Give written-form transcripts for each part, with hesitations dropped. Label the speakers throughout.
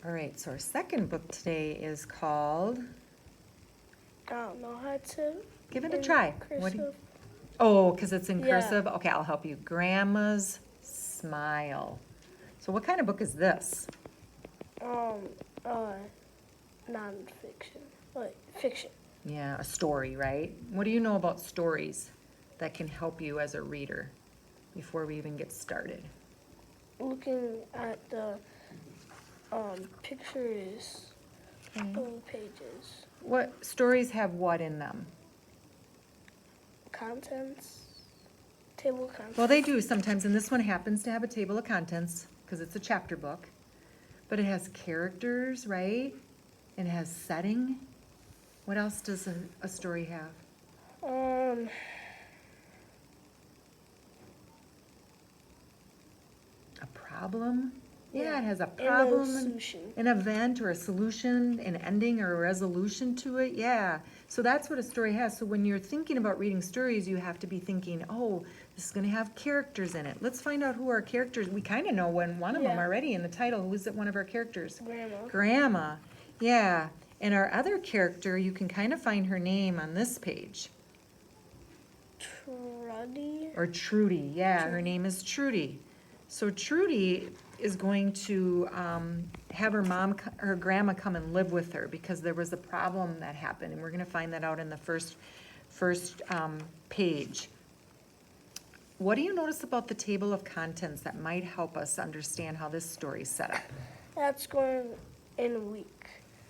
Speaker 1: All right, so our second book today is called,
Speaker 2: I don't know how to.
Speaker 1: give it a
Speaker 2: in
Speaker 1: try.
Speaker 2: Cursive.
Speaker 1: Oh, because it's in
Speaker 2: Yeah.
Speaker 1: cursive? Okay, I'll help you. Grandma's Smile. So what kind of book is this?
Speaker 2: Nonfiction. Like fiction.
Speaker 1: Yeah, a story, right? What do you know about stories that can help you as a reader before we even get started?
Speaker 2: Looking at the pictures
Speaker 1: Okay.
Speaker 2: on pages.
Speaker 1: What stories have what in them?
Speaker 2: Contents. Table of contents.
Speaker 1: Well, they do sometimes, and this one happens to have a table of contents because it's a chapter book. But it has characters, right? And it has setting. What else does a story have? A problem? Yeah, it has a
Speaker 2: And a
Speaker 1: problem,
Speaker 2: solution.
Speaker 1: an event or a solution, an ending or a resolution to it. Yeah. So that's what a story has. So when you're thinking about reading stories, you have to be thinking, oh, this is going to have characters in it. Let's find out who our characters. We kind of know one of them
Speaker 2: Yeah.
Speaker 1: already in the title. Who is it? One of our characters?
Speaker 2: Grandma.
Speaker 1: Grandma. Yeah. And our other character, you can kind of find her name on this page.
Speaker 2: Trudy.
Speaker 1: Or Trudy. Yeah, her
Speaker 2: Trudy.
Speaker 1: name is Trudy. So Trudy is going to have her grandma come and live with her because there was a problem that happened, and we're going to find that out in the first page. What do you notice about the table of contents that might help us understand how this story is set up?
Speaker 2: That's going in a week.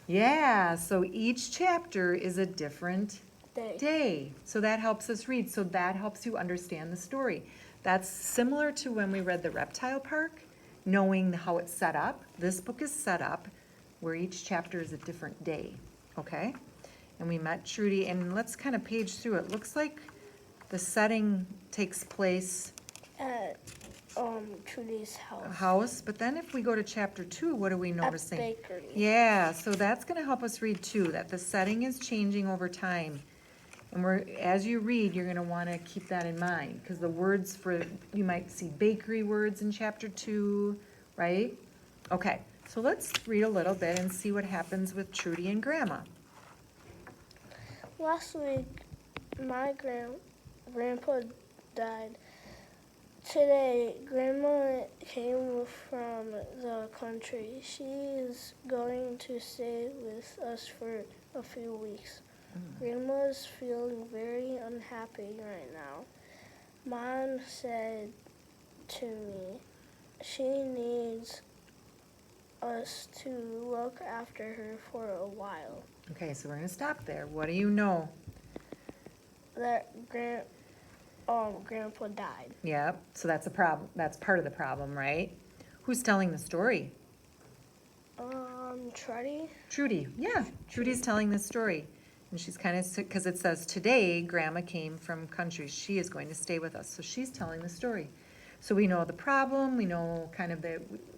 Speaker 1: Yeah, so each chapter is a different
Speaker 2: Day.
Speaker 1: day. So that helps us read. So that helps you understand the story. That's similar to when we read The Reptile Park, knowing how it's set up. This book is set up where each chapter is a different day, okay? And we met Trudy, and let's kind of page through it. Looks like the setting takes place
Speaker 2: At Trudy's house.
Speaker 1: house, but then if we go to chapter 2, what are we noticing?
Speaker 2: Bakery.
Speaker 1: Yeah, so that's going to help us read too, that the setting is changing over time. And as you read, you're going to want to keep that in mind, because the words you might see bakery words in chapter 2, right? Okay, so let's read a little bit and see what happens with Trudy and Grandma.
Speaker 2: Last week, my grandpa died. Today, Grandma came from the country. She is going to stay with us for a few weeks. Grandma's feeling very unhappy right now. Mom said to me she needs us to look after her for a while.
Speaker 1: Okay, so we're going to stop there. What do you know?
Speaker 2: That Grandpa died.
Speaker 1: Yep, so that's a problem. That's part of the problem, right? Who's telling the story?
Speaker 2: Trudy?
Speaker 1: Trudy, yeah, Trudy's telling this story. And she's kind of, because it says, today, Grandma came from country. She is going to stay with us. So she's telling the story. So we know the problem. We know kind of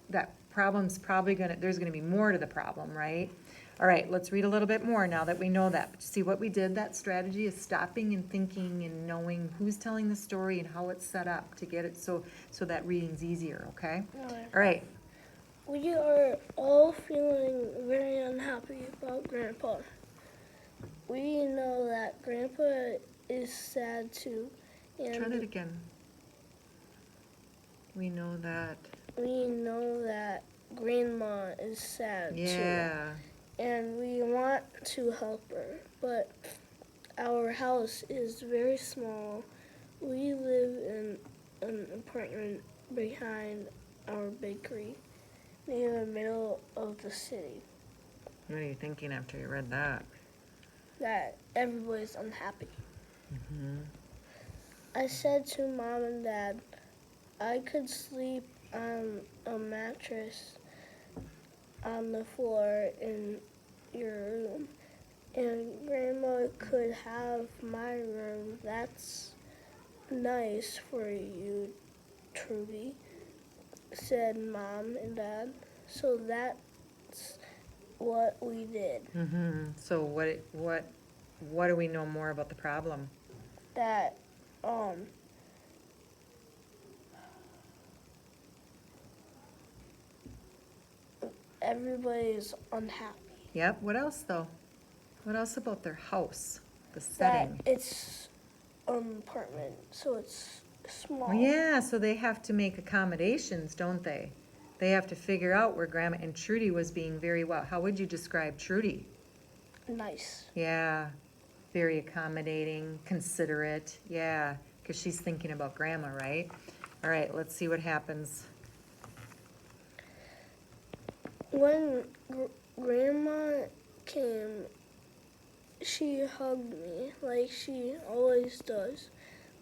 Speaker 1: that problem's probably there's going to be more to the problem, right? All right, let's read a little bit more now that we know that. See what we did? That strategy is stopping and thinking and knowing who's telling the story and how it's set up to get it so that reading's easier, okay? All right.
Speaker 2: We are all feeling very unhappy about Grandpa. We know that Grandpa is sad too. And
Speaker 1: Try that again. We know that.
Speaker 2: We know that Grandma is sad too.
Speaker 1: Yeah.
Speaker 2: And we want to help her, but our house is very small. We live in an apartment behind our bakery near the middle of the city.
Speaker 1: What are you thinking after you read that?
Speaker 2: That everybody's unhappy.
Speaker 1: Mm-hmm.
Speaker 2: I said to Mom and Dad I could sleep on a mattress on the floor in your room, and Grandma could have my room. That's nice for you, Trudy, said Mom and Dad. So that's what we did.
Speaker 1: Mm-hmm. So what do we know more about the problem?
Speaker 2: That everybody's unhappy.
Speaker 1: Yep, what else though? What else about their house? The
Speaker 2: That
Speaker 1: setting?
Speaker 2: it's an apartment, so it's small.
Speaker 1: Well, yeah, so they have to make accommodations, don't they? They have to figure out where Grandma, and Trudy was being very well. How would you describe Trudy?
Speaker 2: Nice.
Speaker 1: Yeah, very accommodating, considerate. Yeah, because she's thinking about Grandma, right? All right, let's see what happens.
Speaker 2: When Grandma came, she hugged me like she always does,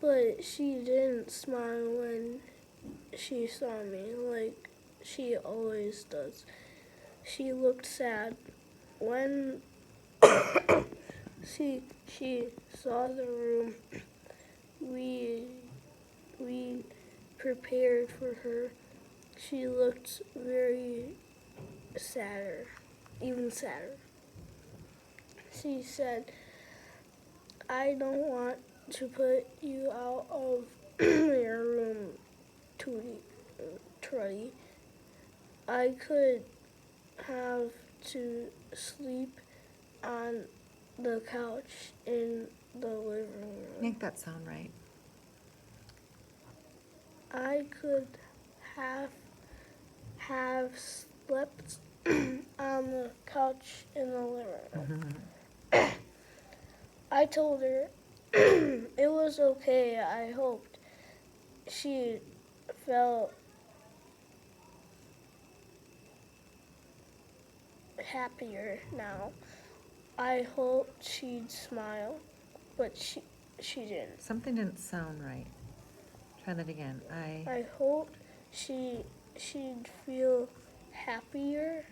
Speaker 2: but she didn't smile when she saw me like she always does. She looked sad. When she saw the room we we prepared for her, she looked very sadder, even sadder. She said, I don't want to put you out of your room, Truddy. I could have to sleep on the couch in the living room.
Speaker 1: Make that sound right.
Speaker 2: I could have slept on the couch in the living room. I told her it was okay. I hoped she felt happier now. I hoped she'd smile, but she didn't.
Speaker 1: Something didn't sound right. Try that again.
Speaker 2: I hoped she'd feel happier.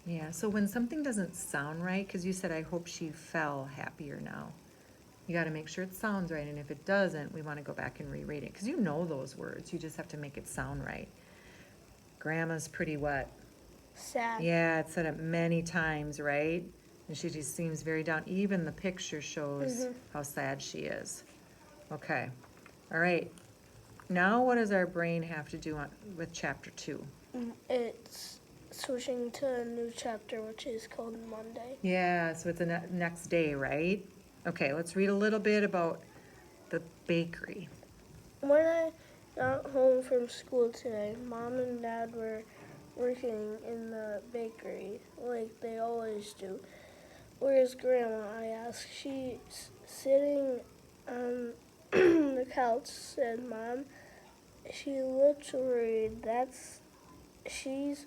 Speaker 1: Yeah, so when something doesn't sound right, because you said, I hope she fell happier now. You got to make sure it sounds right, and if it doesn't, we want to go back and reread it, because you know those words. You just have to make it sound right. Grandma's pretty what?
Speaker 2: Sad.
Speaker 1: Yeah, it said it many times, right? And she just seems very down. Even the picture shows how sad she is. Okay, all right. Now what does our brain have to do with chapter 2?
Speaker 2: It's switching to a new chapter, which is called Monday.
Speaker 1: Yeah, so it's the next day, right? Okay, let's read a little bit about the bakery.
Speaker 2: When I got home from school today, Mom and Dad were working in the bakery like they always do. Where's Grandma? I asked. She's sitting on the couch, said Mom. She looks worried. She's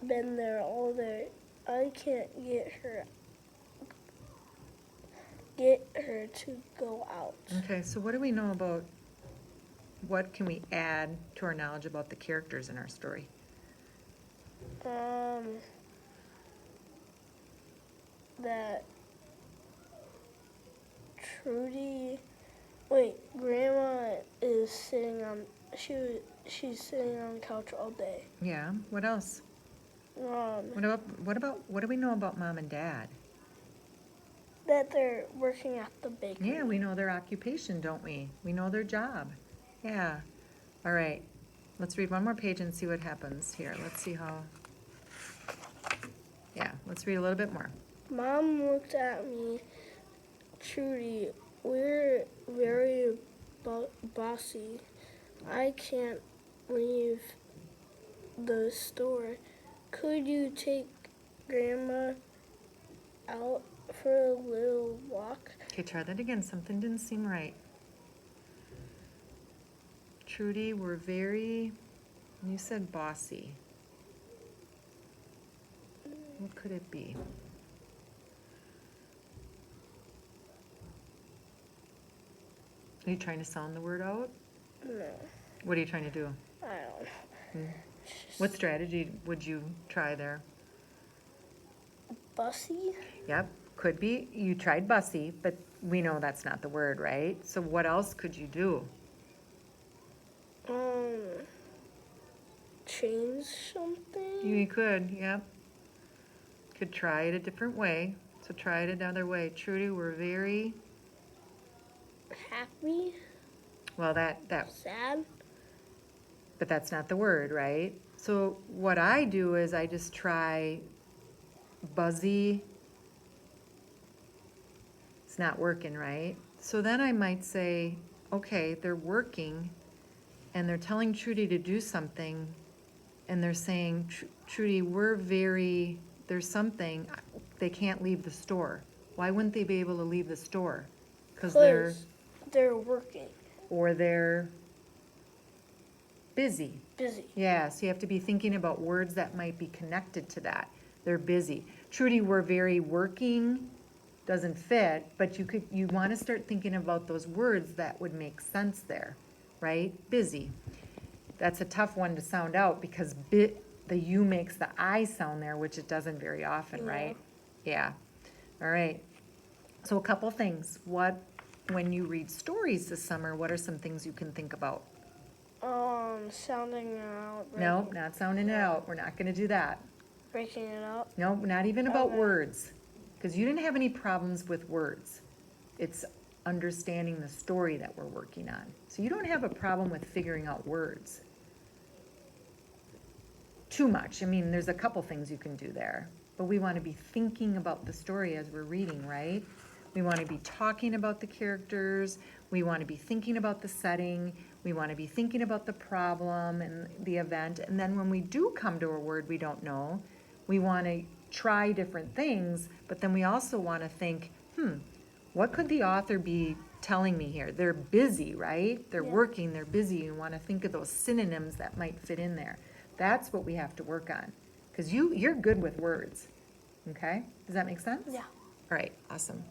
Speaker 2: been there all day. I can't get her to go out.
Speaker 1: Okay, so what do we know about, what can we add to our knowledge about the characters in our story?
Speaker 2: That Grandma is sitting on, she's sitting on the couch all day.
Speaker 1: Yeah, what else? What do we know about Mom and Dad?
Speaker 2: That they're working at the bakery.
Speaker 1: Yeah, we know their occupation, don't we? We know their job. Yeah. All right. Let's read one more page and see what happens here. Let's see how. Yeah, let's read a little bit more.
Speaker 2: Mom looked at me. Trudy, we're very bossy. I can't leave the store. Could you take Grandma out for a little walk?
Speaker 1: Okay, try that again. Something didn't seem right. Trudy, we're very, you said bossy. What could it be? Are you trying to sound the word out?
Speaker 2: No,
Speaker 1: What are you trying to do?
Speaker 2: I don't know.
Speaker 1: What strategy would you try there?
Speaker 2: Bussy?
Speaker 1: Yep, could be. You tried bussy, but we know that's not the word, right? So what else could you do?
Speaker 2: Change something?
Speaker 1: You could, yep. Could try it a different way. So try it another way. Trudy, we're very,
Speaker 2: Happy?
Speaker 1: well, that,
Speaker 2: Sad?
Speaker 1: but that's not the word, right? So what I do is I just try buzzy. It's not working, right? So then I might say, okay, they're working and they're telling Trudy to do something and they're saying, Trudy, there's something, they can't leave the store. Why wouldn't they be able to leave the store? Because
Speaker 2: they're working.
Speaker 1: or they're busy.
Speaker 2: Busy.
Speaker 1: Yeah, so you have to be thinking about words that might be connected to that. They're busy. Trudy, we're very working, doesn't fit, but you want to start thinking about those words that would make sense there, right? Busy. That's a tough one to sound out because the U makes the I sound there, which it doesn't very often, right? Yeah. All right. So a couple things. When you read stories this summer, what are some things you can think about?
Speaker 2: Sounding out.
Speaker 1: No, not sounding it out. We're not going to do that.
Speaker 2: Breaking it up.
Speaker 1: No, not even about
Speaker 2: Okay.
Speaker 1: words, because you didn't have any problems with words. It's understanding the story that we're working on. So you don't have a problem with figuring out words. Too much. I mean, there's a couple things you can do there, but we want to be thinking about the story as we're reading, right? We want to be talking about the characters. We want to be thinking about the setting. We want to be thinking about the problem and the event. And then when we do come to a word we don't know, we want to try different things, but then we also want to think, what could the author be telling me here? They're busy, right? They're
Speaker 2: Yeah.
Speaker 1: working, they're busy. You want to think of those synonyms that might fit in there. That's what we have to work on, because you're good with words, okay? Does that make sense?
Speaker 2: Yeah.
Speaker 1: All right, awesome.